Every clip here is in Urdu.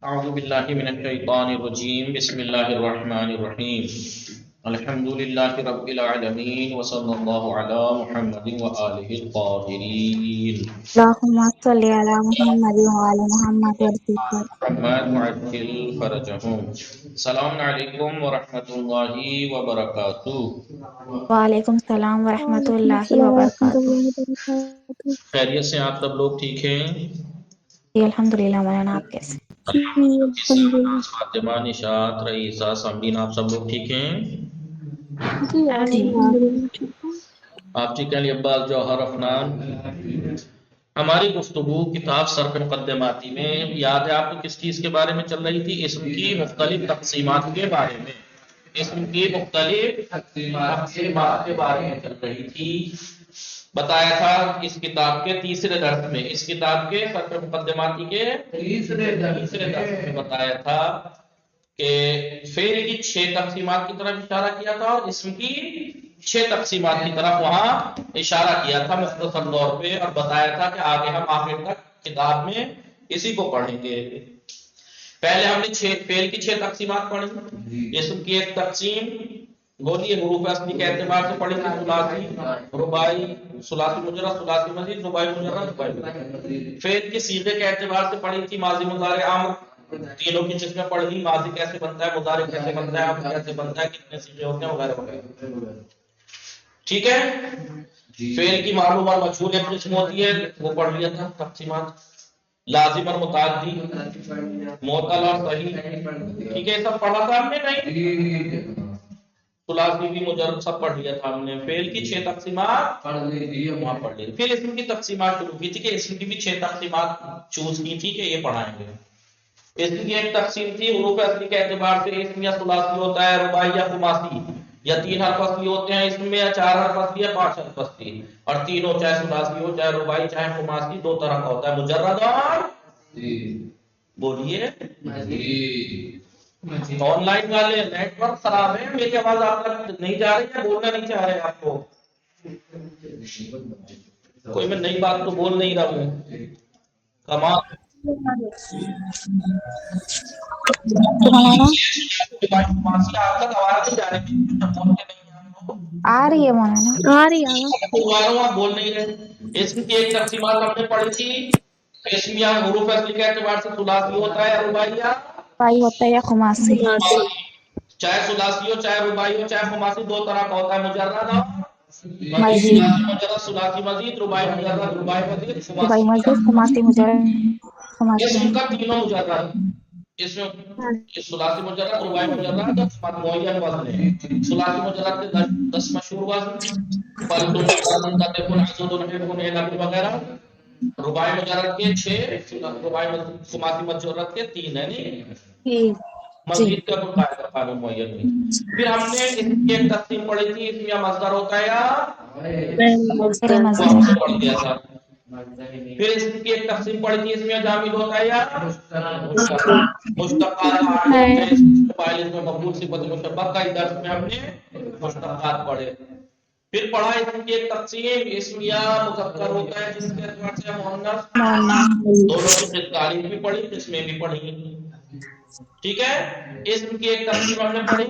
اعوذ باللہ من الشیطان الرجیم بسم اللہ الرحمن الرحیم الحمد للہ رب العالمین وصلی اللہ علی محمد وآلہ الطاہرین اللهم صل على محمد وعلى محمد وارزقنا الرحمن معجل فرجہم۔ السلام علیکم ورحمۃ اللہ وبرکاتہ۔ وعلیکم السلام ورحمۃ وعلیکم اللہ السلام ورحمۃ وبرکاتہ۔ اللہ وبرکاتہ۔ خیریت سے آپ سب لوگ ٹھیک ہیں؟ جی الحمدللہ مولانا، آپ کیسے؟ جی الحمد للہ۔ فاطمہ، نشاط، رئیسہ، سمرین، آپ سب لوگ ٹھیک ہیں؟ جی جی الحمد للہ ٹھیک ہوں۔ آپ ٹھیک ہیں؟ عباس، جوہر، افنان۔ ہماری گفتگو کتاب سرف مقدماتی میں یاد ہے آپ کو کس چیز کے بارے میں چل رہی تھی؟ اسم کی مختلف تقسیمات کے بارے میں، اسم کی مختلف تقسیمات کے بارے میں چل رہی تھی۔ بتایا تھا اس کتاب کے تیسرے درس میں، اس کتاب کے سرف مقدماتی کے تیسرے درس میں بتایا تھا کہ فعل کی 6 تقسیمات کی طرف اشارہ کیا تھا اور اسم کی 6 تقسیمات کی طرف وہاں اشارہ کیا تھا مختصر طور پہ، اور بتایا تھا کہ آگے ہم آخر تک کتاب میں اسی کو پڑھیں گے۔ پہلے ہم نے فعل کی 6 تقسیمات پڑھی۔ اسم کی ایک تقسیم بولیے حروف اصلی کے اعتبار سے پڑھی تھی، ثلاثی، رباعی، ثلاثی مجرد، ثلاثی مزید، رباعی مجرد، رباعی مزید۔ فعل کے صیغے کے اعتبار سے پڑھی تھی، ماضی، مضارع، امر، تینوں کی قسمیں پڑھ لی، ماضی کیسے بنتا ہے، مضارع کیسے بنتا ہے، امر کیسے بنتا ہے، کتنے صیغے ہوتے ہیں، وغیرہ وغیرہ۔ ٹھیک ہے؟ فعل کی معلوم اور مجہول ایک قسم ہوتی ہے، وہ پڑھ لیا تھا تقسیمات۔ لازم اور متعدی، معطل اور صحیح، ٹھیک ہے، سب پڑھا تھا ہم نے نہیں؟ ثلاثی بھی مجرد سب پڑھ لیا تھا ہم نے۔ فعل کی 6 تقسیمات پڑھ لی۔ پھر اسم کی تقسیمات شروع کی تھی کہ اسم کی بھی 6 تقسیمات چوز کی تھی کہ یہ پڑھائیں گے۔ اسم کی ایک تقسیم تھی حروف اصلی کے اعتبار سے، اسم یا ثلاثی ہوتا ہے، رباعی یا خماسی، یا 3 حرف اصلی ہوتے ہیں اس میں، یا 4 حرف اصلی یا 5 حرف اصلی، اور تینوں چاہے ثلاثی ہو، چاہے رباعی، چاہے خماسی، 2 طرح کا ہوتا ہے، مجرد اور بولیے آن لائن والے نیٹ ورک خراب ہے، میری آواز آپ تک نہیں جا رہی ہے، بولنا نہیں چاہ رہے آپ کو؟ کوئی میں نئی بات تو بول نہیں رہا ہوں، کمال۔ مولانا آپ تک آواز نہیں جا رہی، بولتے نہیں ہیں آپ لوگ۔ آ رہی ہے مولانا؟ آ رہی ہے آپ بول نہیں رہے۔ اسم کی ایک تقسیمات ہم نے پڑھی تھی، اسم یا حروف اصلی کے اعتبار سے ثلاثی ہوتا ہے، رباعی یا بائی ہوتا ہے یا خماسی؟ خماسی۔ چاہے ثلاثی ہو، چاہے رباعی ہو، چاہے خماسی، 2 طرح کا ہوتا ہے، مجرد اور مزید، مجرد، ثلاثی مزید، رباعی مجرد، رباعی مزید، بائی خماسی مزید، مجرد۔ خماسی مجرد، خماسی اسم کا مزید۔ تینوں مجرد، اس میں ثلاثی مجرد، رباعی مجرد، معین وزن ہے۔ ثلاثی مجرد کے 10 مشہور وزن، فلتن، شرن، تتن، عضدن، حرفن، علم وغیرہ۔ رباعی مجرد کے 6، خماسی مجرد کے 3 ہے نہیں؟ جی مزید کا کوئی قاعدہ قانون معین نہیں۔ پھر ہم نے اس کی ایک تقسیم پڑھی تھی، اسم یا مصدر ہوتا ہے یا میرے وہ مزید ہم نے پڑھ لیا تھا۔ پھر اس کی ایک تقسیم پڑھی تھی، اس میں جامد ہوتا ہے یا مشتقات ہوتے ہیں، فاعل اس میں مفعول صفت مشبہ کا، اس درس میں ہم نے مشتقات پڑھے۔ پھر پڑھا اسم کی ایک تقسیم، اسم یا مذکر ہوتا ہے جس کے اعتبار سے مؤنث، دونوں کی تعریف بھی پڑھی، قسمیں بھی پڑھی۔ ٹھیک ہے؟ اسم کی ایک تقسیم ہم نے پڑھی،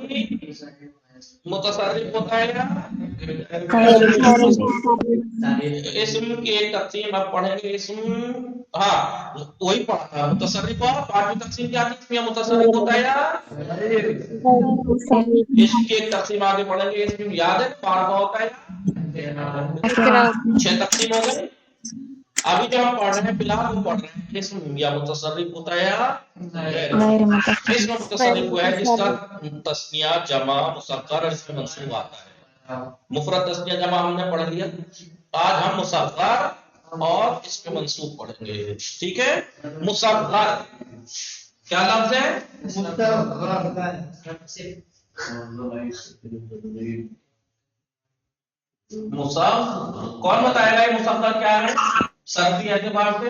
متصرف ہوتا ہے یا اسم کی ایک تقسیم اب پڑھیں گے، اسم، ہاں وہی پڑھا تھا متصرف، اور 5ویں تقسیم کیا تھی؟ اسم یا متصرف ہوتا ہے یا اسم کی ایک تقسیم آگے پڑھیں گے، اسم یاد ہے 5 ہوتا ہے یا 6 تقسیم ہو گئی۔ ابھی جو ہم پڑھ رہے ہیں فی الحال وہ پڑھ رہے ہیں اسم یا متصرف ہوتا ہے یا غیر متصرف۔ اسم متصرف وہ ہے جس کا تثنیہ، جمع، مصغر اور اس میں منصوب آتا ہے۔ مفرد، تثنیہ، جمع ہم نے پڑھ لیا، آج ہم مصغر اور اس میں منصوب پڑھیں گے۔ ٹھیک ہے؟ مصغر کیا لفظ ہے؟ مصغر کون بتائے گا یہ مصغر کیا ہے صرفی اعتبار سے؟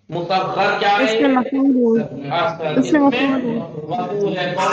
مصغر کیا ہے؟ اس میں مفعول ہے، اس میں مفعول ہے۔ مفعول ہے، کون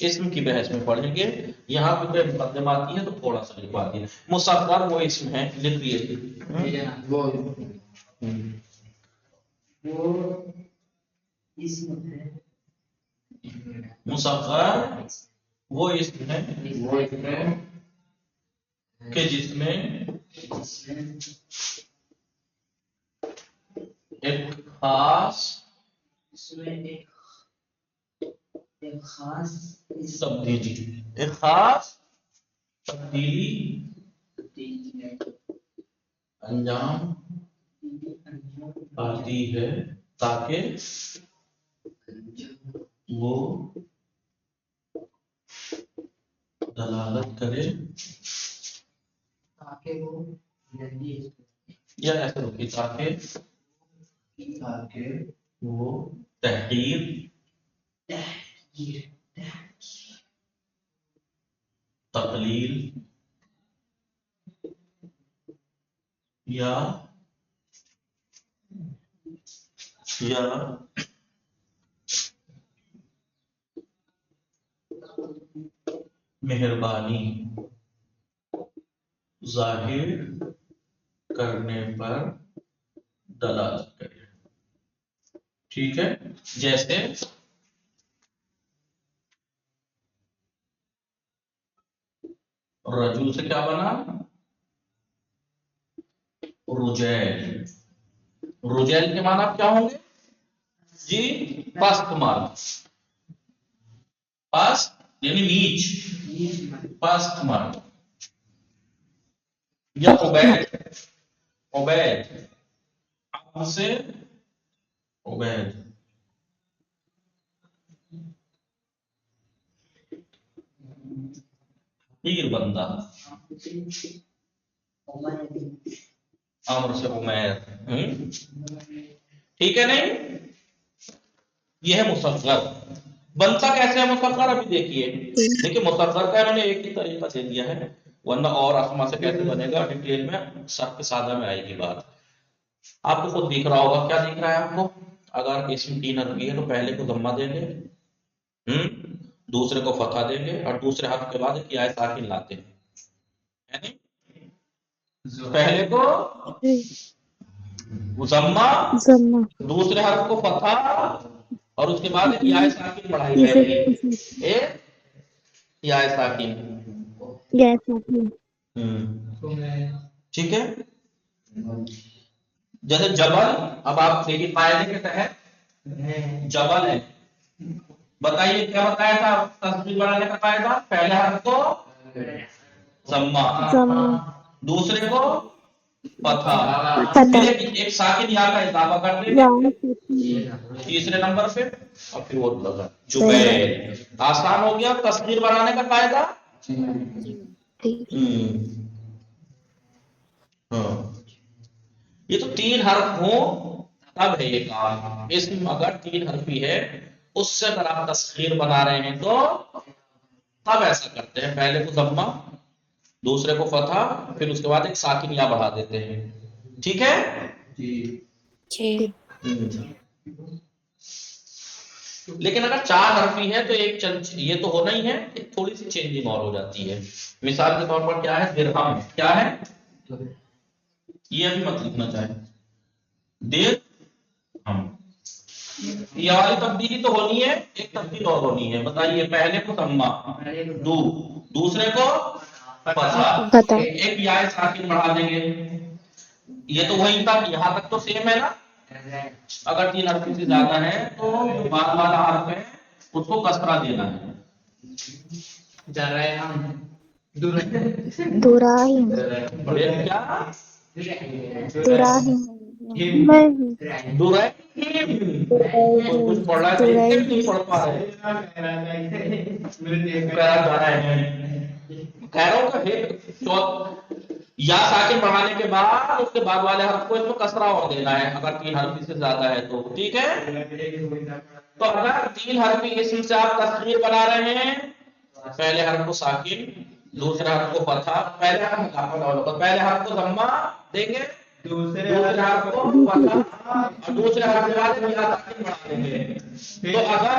اسم کی بحث میں پڑھیں گے. یہاں پہ کوئی مقدماتی ہے تو تھوڑا سا لکھوا دیے. مصغر وہ اسم ہے، لکھ لیے. مصغر وہ اسم ہے کہ جس میں ایک خاص تبدیلی انجام آتی ہے تاکہ وہ دلالت کرے یا ایسا ہوگی تاکہ وہ تحقیر تقلیل یا مہربانی ظاہر کرنے پر دلالت کرے. ٹھیک ہے. جیسے رجل سے کیا بنا؟ رجیل. رجیل کے معنی کیا ہوں گے جی؟ پست مرد. پست یعنی نیچ، پست مرد. یا عبید، عبید آپ سے عبید حقیر بندہ. عمر سے عمیر. ٹھیک ہے نہیں؟ یہ ہے مصغر. بنتا کیسے ہے مصغر؟ ابھی دیکھیے مصغر کا انہوں نے ایک ہی طریقہ دے دیا ہے، ورنہ اور اسما سے کیسے بنے گا ڈیٹیل میں سب کے سادہ میں آئے گی بات. آپ کو خود دکھ رہا ہوگا. کیا دکھ رہا ہے آپ کو؟ اگر اسم 3 حرفی ہے تو پہلے کو ضمہ دیں گے، دوسرے کو فتحہ دیں گے، اور دوسرے حرف کے بعد ایک یا ساکن لاتے ہیں. پہلے کو ضمہ، دوسرے حرف کو فتحہ، اور اس کے بعد ایک یا ساکن بڑھائی جائے گی. ایک یا ساکن. ٹھیک ہے. جیسے جبل، اب آپ دیکھیے قاعدے کے تحت جبل ہے. بتائیے کیا بتایا تھا تصویر بنانے کا قاعدہ؟ پہلے حرف کو ضمہ، دوسرے کو فتحہ، پھر ایک ساکن یا کا اضافہ کر دیں گے تیسرے نمبر پہ، اور پھر وہ لگا جبیل. آسان ہو گیا تصویر بنانے کا قاعدہ. یہ تو 3 حرف ہوں تب ہے یہ کام. اسم اگر 3 حرفی ہے اس سے اگر آپ تصغیر بنا رہے ہیں تو تب ایسا کرتے ہیں، پہلے کو ضمہ، دوسرے کو فتحہ، پھر اس کے بعد ایک ساکن یا بڑھا دیتے ہیں. ٹھیک ہے جی. لیکن اگر 4 حرفی ہے تو ایک یہ تو ہونا ہی ہے، ایک تھوڑی سی چینجنگ اور ہو جاتی ہے. مثال کے طور پر کیا ہے؟ درہم. کیا ہے یہ؟ ابھی مت لکھنا چاہے. درہم. یہ والی تبدیلی تو ہونی ہے، ایک تبدیل اور ہونی ہے. بتائیے پہلے کو ضمہ، دوسرے کو فتحہ، ایک یا ساکن بڑھا دیں گے. یہ تو وہی تھا، یہاں تک تو سیم ہے نا. اگر 3 حرف سے زیادہ ہے تو جو بعد والا حرف ہے اس کو کسرہ دینا ہے. دراہم. کیا؟ دراہم. کچھ پڑھ رہا ہے نہیں پڑھ پا رہے. یا ساکن بڑھانے کے بعد اس کے بعد والے حرف کو اس کو کسرہ اور دینا ہے اگر 3 حرف سے زیادہ ہے تو. ٹھیک ہے. تو اگر 3 حرفی اسم سے آپ تصغیر بنا رہے ہیں، پہلے حرف کو ساکن، دوسرے حرف کو فتحہ، پہلے حرف کو ضمہ دیں گے، دوسرے حرف کو فتحہ، اور دوسرے حرف کے بعد یا ساکن بڑھا دیں گے. تو اگر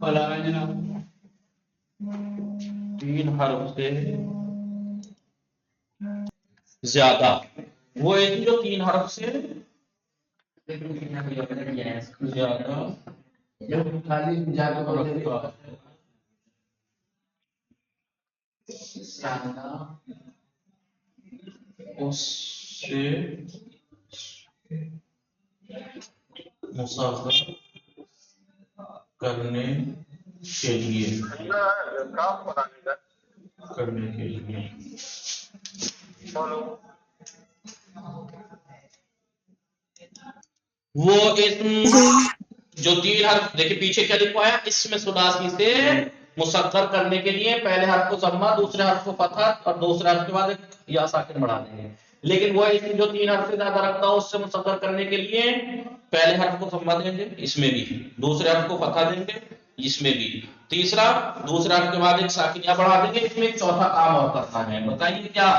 3 حرف سے زیادہ وہ اسم جو 3 حرف سے زیادہ خالی جا کے بول دے رکھتا ہے اس سے مسافر کرنے کے لیے وہ اسم جو 3 حرف دیکھیں پیچھے کیا لکھا ہے اسم ثلاثی سے مسخر کرنے کے لیے پہلے حرف کو ضمہ دوسرے حرف کو فتح اور دوسرے حرف کے بعد ایک یا ساکن بڑھا دیں گے لیکن وہ اسم جو 3 حرف سے زیادہ رکھتا ہو اس سے مسخر کرنے کے لیے پہلے حرف کو ضمہ دیں گے اس میں بھی دوسرے حرف کو فتح دیں گے اس میں بھی تیسرا دوسرے حرف کے بعد ایک ساکن یا بڑھا دیں گے اس میں ایک چوتھا کام اور کرنا ہے بتائیے کیا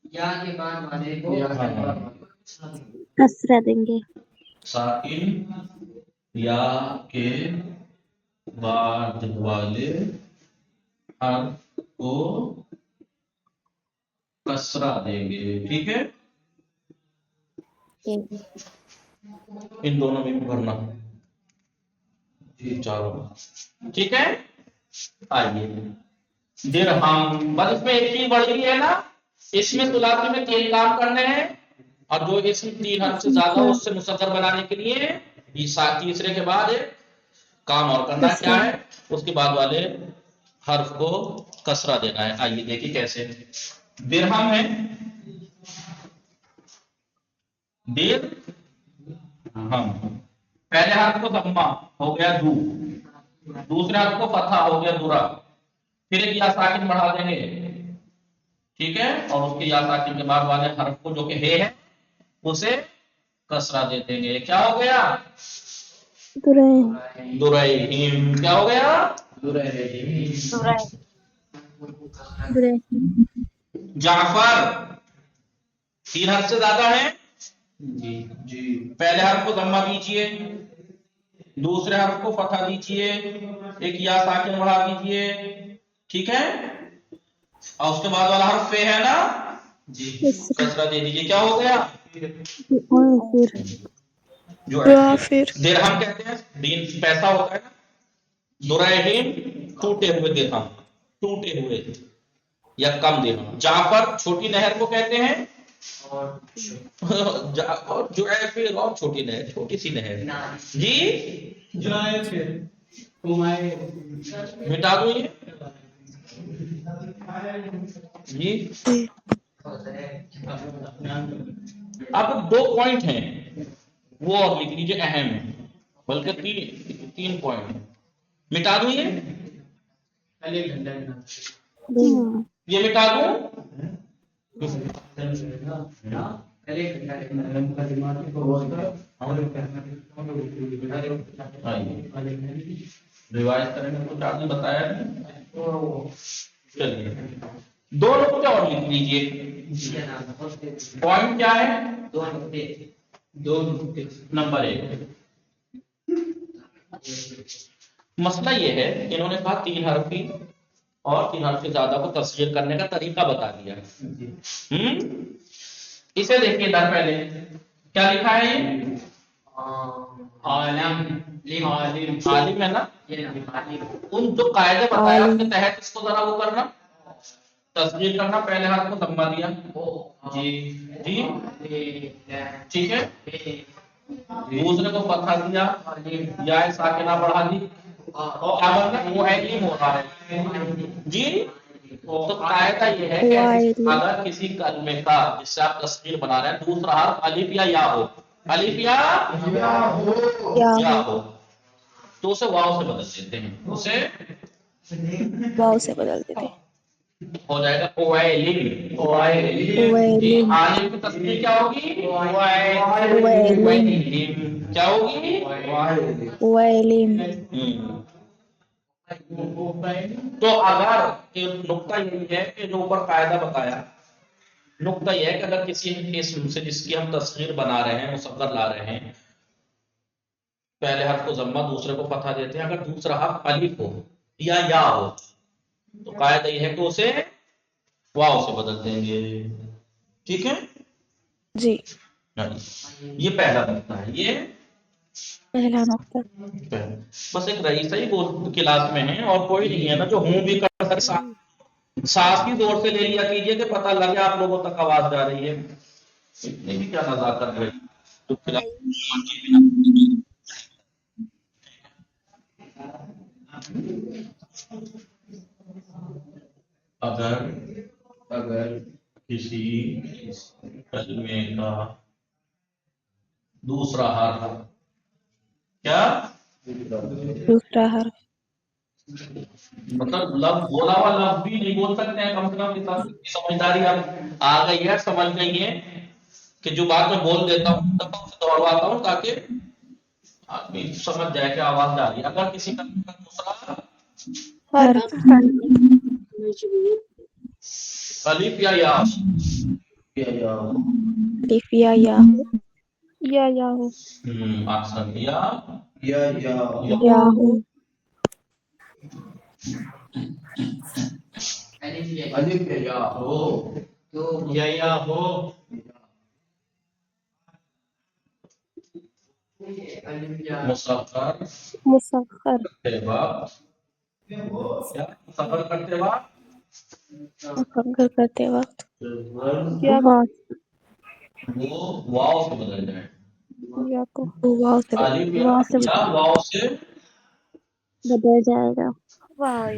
یا کے بعد والے کو کسرہ دیں گے ساکن یا کے بعد والے حرف کو کسرہ دیں گے ٹھیک ہے ان دونوں میں بھی بھرنا جی چاروں ٹھیک ہے آئیے درہم بس اس میں ایک چیز بڑھ گئی ہے نا اس میں ثلاثی میں 3 کام کرنے ہیں اور جو اسم 3 حرف سے زیادہ ہو اس سے مسخر بنانے کے لیے تیسرے کے بعد ایک کام اور کرنا کیا ہے اس کے بعد والے حرف کو کسرہ دینا ہے آئیے دیکھیے کیسے درہم ہے درہم پہلے حرف کو ضمہ ہو گیا دو دوسرے حرف کو فتحہ ہو گیا درا پھر ایک یا ساکن بڑھا دیں گے ٹھیک ہے اور اس کے یا ساکن کے بعد والے حرف کو جو کہ ہے اسے کسرہ دے دیں گے کیا ہو گیا درہم کیا ہو گیا جعفر 3 حرف سے زیادہ ہے جی پہلے حرف کو ضمہ دیجئے دوسرے حرف کو فتح دیجئے ایک یا ساکن بڑھا دیجئے ٹھیک ہے اور اس کے بعد والا حرف فے ہے نا جی کسرہ دے دیجئے کیا ہو گیا جو درہم کہتے ہیں دین پیسہ ہوتا ہے نا درہم ٹوٹے ہوئے درہم ٹوٹے ہوئے یا کم درہم جعفر چھوٹی نہر کو کہتے ہیں اور جو ہے پھر اور چھوٹی نہر چھوٹی سی نہر جی جو ہے پھر مٹا دو یہ جی اب 2 پوائنٹ ہیں وہ اور لکھ لیجیے اہم ہے بلکہ 3 پوائنٹ ہیں مٹا دوں یہ مٹا دوں روایت کرنے میں کچھ آپ نے بتایا نہیں چلیے 2 نقطے اور لکھ لیجیے پوائنٹ کیا ہے 2 نقطے نمبر 1 مسئلہ یہ ہے کہ انہوں نے کہا 3 حرفی اور 3 حرف سے زیادہ کو تصغیر کرنے کا طریقہ بتا دیا اسے دیکھیے در پہلے کیا لکھا ہے یہ عالم ہے نا ان جو قاعدے بتایا اس کے تحت اس کو ذرا وہ کرنا تصغیر کرنا پہلے حرف کو ضمہ دیا جی جی ٹھیک ہے دوسرے کو فتحہ دیا یا ساکنہ بڑھا دی اور اب وہ علم ہو رہا ہے جی تو قاعدہ یہ ہے کہ اگر کسی کلمے کا جس سے آپ تصغیر بنا رہے ہیں دوسرا حرف الف یا ہو الف یا ہو تو اسے واو سے بدل دیتے ہیں اسے واو سے بدل دیتے ہو جائے گا اوائلم عالم کی تصغیر کیا ہوگی کیا ہوگی تو اگر نقطہ یہی ہے کہ جو اوپر قاعدہ بتایا نقطہ یہ ہے کہ اگر کسی اسم سے جس کی ہم تصغیر بنا رہے ہیں مصغر لا رہے ہیں پہلے حرف کو ضمہ دوسرے کو فتحہ دیتے ہیں. اگر دوسرا حرف الف ہو یا ہو تو قاعدہ یہ ہے کہ اسے واو سے بدل دیں گے. ٹھیک ہے جی. یہ پہلا نقطہ ہے. یہ پہلا نقطہ. بس ایک رئیسہ ہی کلاس میں ہے اور کوئی نہیں ہے نا جو ہوں بھی کر سکتا. سانس کی زور سے لے لیا کیجئے کہ پتہ لگے آپ لوگوں تک آواز جا رہی ہے. اتنی بھی کیا نزاکت رہی تو اگر کسی کلمے کا دوسرا حرف کیا دوسرا حرف مطلب لفظ بولا ہوا لفظ بھی نہیں بول سکتے ہیں. کم سے کم کی سمجھداری اب آ گئی ہے, سمجھ گئی ہے کہ جو بات میں بول دیتا ہوں دوڑواتا ہوں تاکہ آدمی سمجھ جائے کہ آواز جا رہی ہے. اگر کسی کا دوسرا حرف الف یا یا الف یا ہو آسان یا ہو الف یا ہو تو یا ہو مسخر مسخر کرتے وقت کیا مسخر کرتے وقت مفکر کرتے وقت یا وہ واو سے بدل جائے. یا کو واو سے الف یا واو سے بدل جائے گا. بدل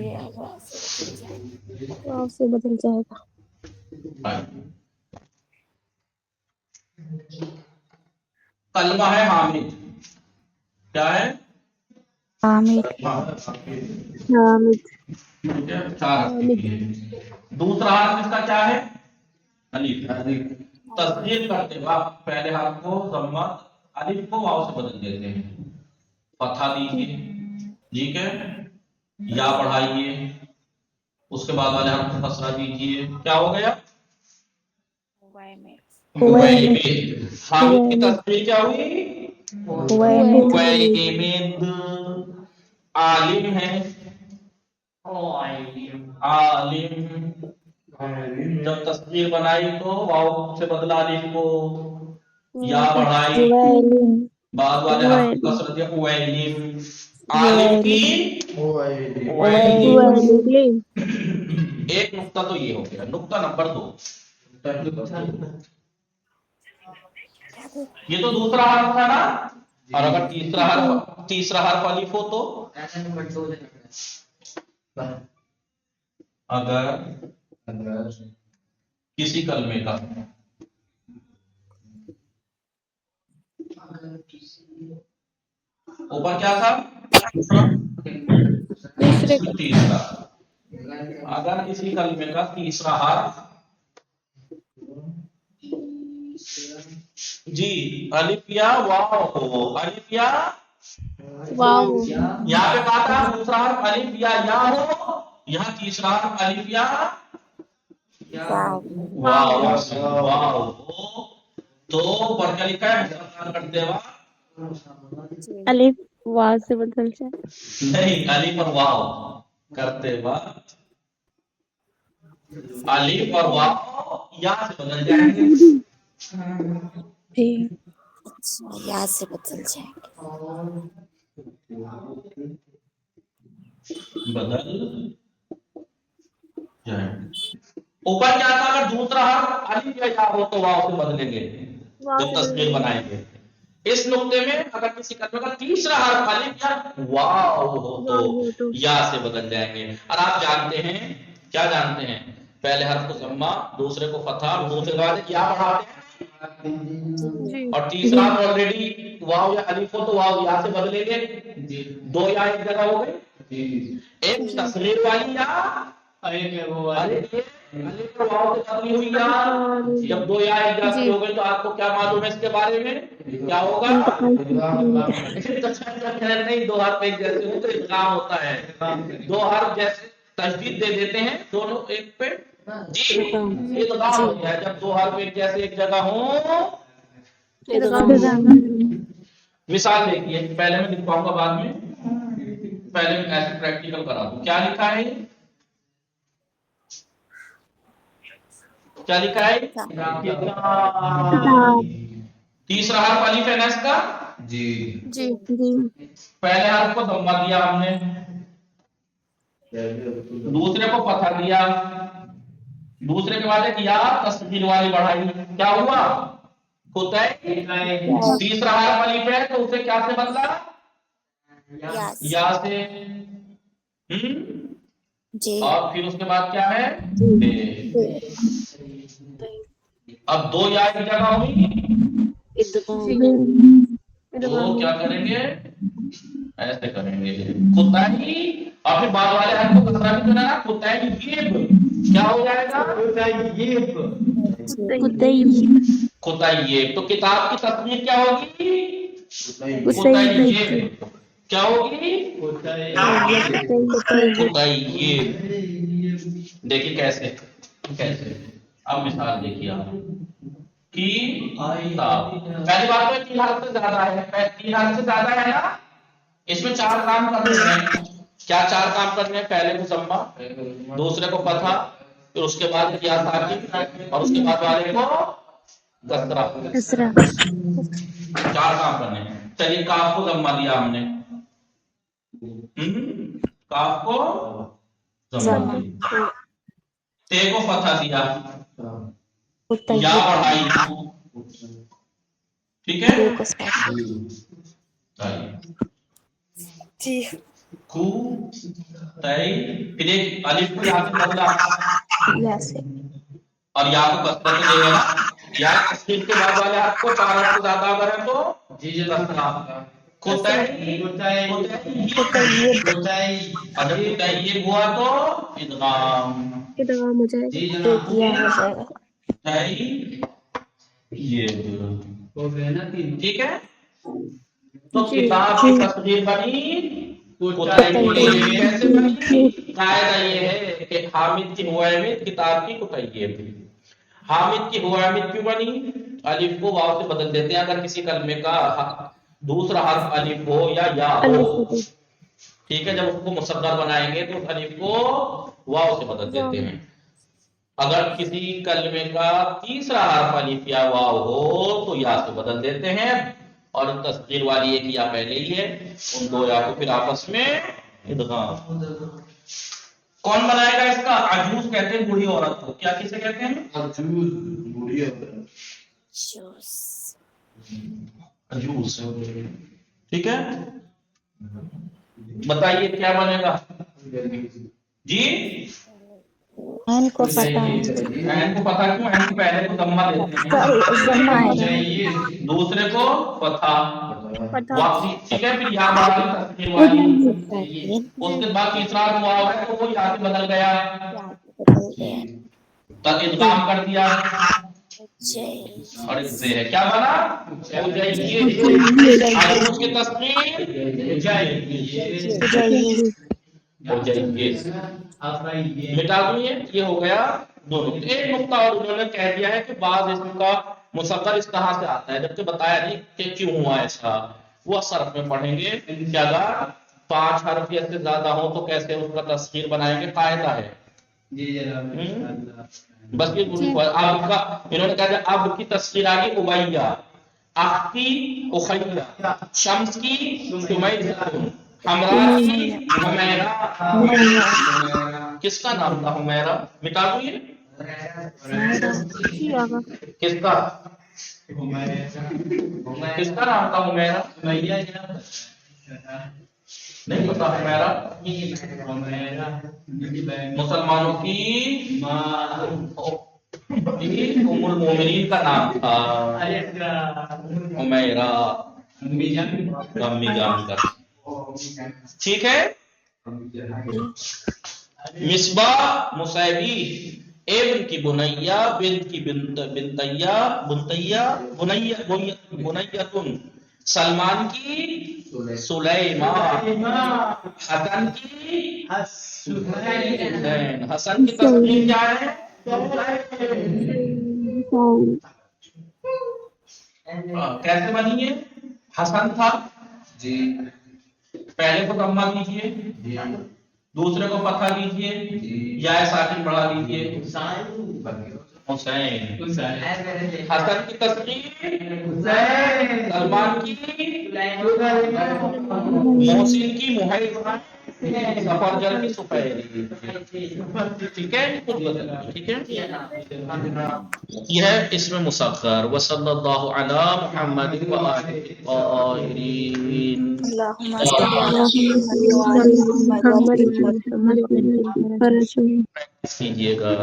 واو سے بدل جائے گا. کلمہ ہے حامد. کیا ہے حامد حامد چار دوسرا حرف اس کا کیا ہے الف. تصدیق کرتے وقت پہلے حرف کو ضمہ الف کو واو سے بدل دیتے ہیں. فتحہ دیجیے ٹھیک ہے یا پڑھائیے اس کے بعد والے حرف کو کسرہ دیجیے. کیا ہو گیا حامد کی تصدیق کیا ہوئی ویمد. عالم ہے عالم جب تصدیق بنائی تو واو سے بدلا الف کو. یا پڑھائی بعد والے حرف کو کسرہ دیا ویلم. عالم کی ایک نقطہ تو یہ ہو گیا. نقطہ نمبر 2 یہ تو دوسرا حرف تھا نا. اور اگر تیسرا حرف الف ہو تو اگر کسی کلمے کا اوپر کیا تھا تیسرا. اگر کسی کلمے کا تیسرا حرف جی الف یا واو ہو. الف یا واو یہاں پہ کہا تھا دوسرا حرف الف یا ہو. یہاں تیسرا حرف الف یا واو ہو تو پڑھ کے لکھا ہے مسخر کرتے وقت الف واو سے بدل جائے. نہیں الف اور واو کرتے وقت الف اور واو یا سے بدل جائیں گے. یا سے بدل جائے بدل جائیں. اوپر کیا تھا اگر دوسرا حرف الف یا یا ہو تو واو سے بدلیں گے جب تصدیق بنائیں گے. اس نقطے میں اگر کسی کلمے کا تیسرا حرف الف یا واو ہو تو یا سے بدل جائیں گے. اور آپ جانتے ہیں کیا جانتے ہیں پہلے حرف کو ضمہ دوسرے کو فتحہ اور دوسرے بعد یا پڑھاتے ہیں اور تیسرا آلریڈی واو یا الف ہو تو واو یا سے بدلیں گے. 2 یا ایک جگہ ہو گئے. ایک تصغیر والی یا الف اور واو سے بدلی ہوئی یا. جب 2 یا ایک جگہ ہو گئی تو آپ کو کیا معلوم ہے اس کے بارے میں کیا ہوگا نہیں 2 حرف ایک جیسے ہو تو ادغام ہوتا ہے. 2 حرف جیسے تشدید دے دیتے ہیں دونوں ایک پہ جی ادغام ہوتا ہے. جب 2 حرف ایک جیسے ایک جگہ ہوں مثال دیکھیے، پہلے میں لکھواؤں گا بعد میں، پہلے میں ایسے پریکٹیکل کرا دوں. کیا لکھا ہے؟ کیا لکھا ہے؟ تیسرا حرف الف ہے نا اس کا؟ جی جی جی پہلے حرف کو ضمہ دیا ہم نے، دوسرے کو فتح دیا، دوسرے کے بعد ایک یا تصغیر والی بڑھائی، کیا ہوا؟ ہوتا ہے. تیسرا حرف الف ہے تو اسے کیا سے بدلا؟ یس یا سے. جی اور پھر اس کے بعد کیا ہے؟ اب دو یا کی جگہ ہوئی تو کیا کریں گے؟ ایسے کریں گے خطائی، اور پھر بعد والے حرف کو کسرہ بھی کرنا، خطائی یہ کیا ہو جائے گا؟ خطائی. تو کتاب کی تصویر کیا ہوگی؟ خطائی. کیا ہوگی؟ خطائی. دیکھیے کیسے کیسے. اب مثال دیکھیے آپ کی کتاب. پہلی بات تو 3 حرف سے زیادہ ہے، 3 حرف سے زیادہ ہے نا، اس میں 4 کام کرنے ہیں. کیا 4 کام کرنے ہیں؟ پہلے کو ضمہ، دوسرے کو فتح، پھر اس کے بعد یا ساکن، اور اس کے بعد والے کو کسرہ. 4 کام کرنے ہیں. چلیے کاف کو ضمہ دیا ہم نے، کاف کو ضمہ دیا، تے کو فتح دیا، یا بڑھائی، ٹھیک ہے. جی کو تئی، پھر ایک الف کو یا سے بدلا یس اور یا کو کسرہ سے لے گیا. یا تصحیح کے بعد والے حرف کو 4 حرف سے زیادہ اگر ہے تو کسرہ. خطائی اور جب خطائی ہوا تو ادغام. ادغام ہو جائے جی گا. جناب ٹھیک ہے. تو جی کتاب کی تصغیر بنی قطعی. کیسے بنی؟ قاعدہ یہ ہے کہ حامد کی ہوامد کتاب کی قطعی تھی. حامد کی ہوامد کیوں بنی؟ الف کو واو سے بدل دیتے ہیں اگر کسی کلمے کا دوسرا حرف الف ہو یا ہو. ٹھیک ہے. جب اس کو مصغر بنائیں گے تو اس الف کو واو سے بدل دیتے ہیں. اگر کسی کلمے کا تیسرا حرف الف یا واو ہو تو یا سے بدل دیتے ہیں، اور تصغیر والی ایک یا پہلے ہی ہے، ان دو یا کو پھر آپس میں ادغام. کون بنائے گا اس کا؟ عجوز کہتے ہیں بوڑھی عورت کو. کیا کسے کہتے ہیں؟ عجوز بوڑھی عورت. عجوز. ٹھیک ہے. بتائیے کیا بنے گا؟ جی این کو فتح این کو فتح کیوں؟ این کو پہلے کو ضمہ دیتے ہیں، ضمہ ہے دوسرے کو فتح. پتہ. واپسی. ٹھیک ہے. پھر یا بڑھا دی تصغیر والی، اس کے بعد تیسرا واو ہے تو وہ یا سے بدل گیا، تک ادغام کر دیا، اور اس سے ہے کیا بنا؟ عجوز کی تصغیر مٹا دوں. یہ ہو گیا دونوں. ایک نقطہ اور انہوں نے کہہ دیا ہے کہ بعض اسم کا مصغر اس طرح سے آتا ہے، جبکہ بتایا نہیں کہ کیوں ہوا ایسا. وہ صرف میں پڑھیں گے کہ اگر 5 حرف یا سے زیادہ ہو تو کیسے اس کا تصغیر بنائیں گے. قاعدہ ہے. جی جناب. بس یہ اب کا انہوں نے کہا اب کی تصغیر آ گئی امیہ، اخ کی اخیہ، شمس کی شمیسہ، حمرا کی حمیرہ. کس کا نام تھا حمیرہ؟ مٹا دوں یہ. کس کا کس کا نام تھا حمیرہ؟ نہیں پتا. حمیرہ مسلمانوں کی ام المومنین کا نام تھا حمیرہ، امی جان کا. ٹھیک ہے. مصباح مصیبی، ابن کی بنیہ، بنت کی بنتیہ، بنیتن، سلمان کی سلیمان، حسن کی حسین. حسن کی تصغیر کیا ہے؟ کیسے بنی ہے؟ حسن تھا، جی پہلے کو ضمہ دیجیے، جی دوسرے کو فتحہ دیجیے، جی یا ساکن بڑھا دیجیے، حسین۔ حسن کی تصغیر سلمان کی، محسن کی محیضہ، سفرجل کی سفیری، ٹھیک ہے، ٹھیک ہے، یہ ہے اسم مصغر۔ وصلی اللہ علی محمد وآلہ الطاہرین۔ اللهم صل على اللهم محمد صل وعلى على محمد محمد وبارك وعلى وسلم محمد وبارك وبارك کیجیے گا۔